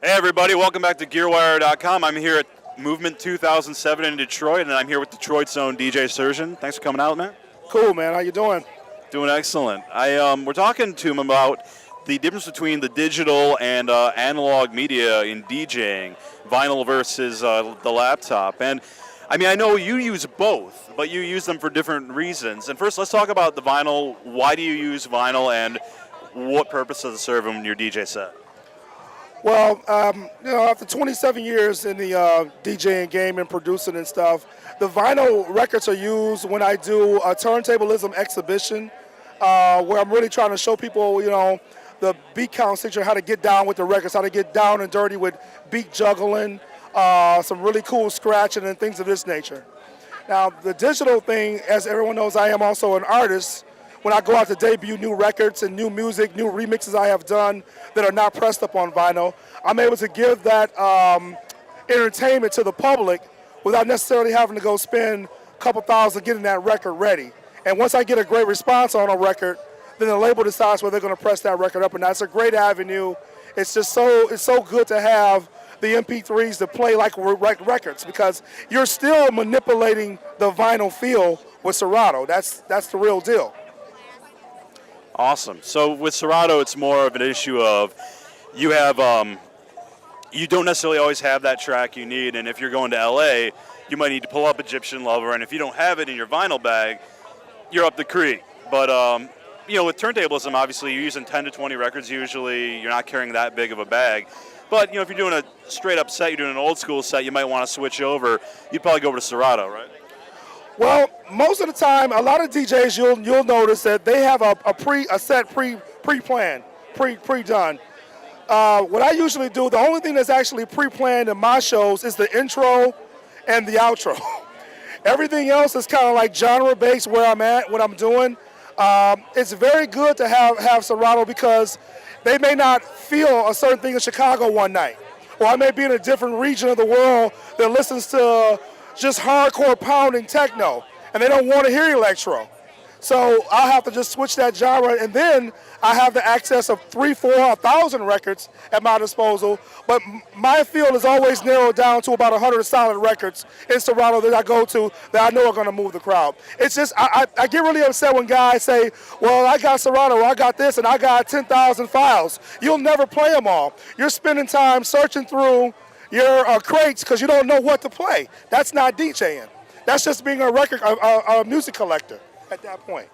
Hey everybody, welcome back to GearWire.com. I'm here at Movement 2007 in Detroit, and I'm here with Detroit's own DJ Surgeon. Thanks for coming out, man. Cool, man. How you doing? Doing excellent. We're talking to him about the difference between the digital and analog media in DJing, vinyl versus the laptop. And I mean, I know you use both, but you use them for different reasons. And first, let's talk about the vinyl. Why do you use vinyl, and what purpose does it serve in your DJ set? Well, after 27 years in the DJing game and producing and stuff, the vinyl records are used when I do a turntabilism exhibition, where I'm really trying to show people, the beat count section, how to get down with the records, how to get down and dirty with beat juggling, some really cool scratching and things of this nature. Now, the digital thing, as everyone knows, I am also an artist. When I go out to debut new records and new music, new remixes I have done that are not pressed up on vinyl, I'm able to give that entertainment to the public without necessarily having to go spend a couple thousand getting that record ready. And once I get a great response on a record, then the label decides whether they're going to press that record up or not. It's a great avenue. It's so good to have the MP3s to play like records, because you're still manipulating the vinyl feel with Serato. That's the real deal. Awesome. So with Serato, it's more of an issue of you have you don't necessarily always have that track you need, and if you're going to LA, you might need to pull up Egyptian Lover, and if you don't have it in your vinyl bag, you're up the creek. But with turntablism, obviously you're using 10 to 20 records usually. You're not carrying that big of a bag. But if you're doing a straight up set, you're doing an old school set, you might want to switch over. You'd probably go over to Serato, right? Well, most of the time, a lot of DJs, you'll notice that they have a set pre-planned, pre-done. What I usually do, the only thing that's actually pre-planned in my shows is the intro and the outro. Everything else is kind of like genre-based where I'm at, what I'm doing. It's very good to have Serato, because they may not feel a certain thing in Chicago one night, or I may be in a different region of the world that listens to just hardcore pounding techno, and they don't want to hear electro. So I'll have to just switch that genre, and then I have the access of 3,000, 4,000, 1,000 records at my disposal. But my field is always narrowed down to about 100 solid records in Serato that I go to that I know are going to move the crowd. It's just, I get really upset when guys say, well, I got Serato, I got this, and I got 10,000 files. You'll never play them all. You're spending time searching through your crates because you don't know what to play. That's not DJing. That's just being a music collector at that point.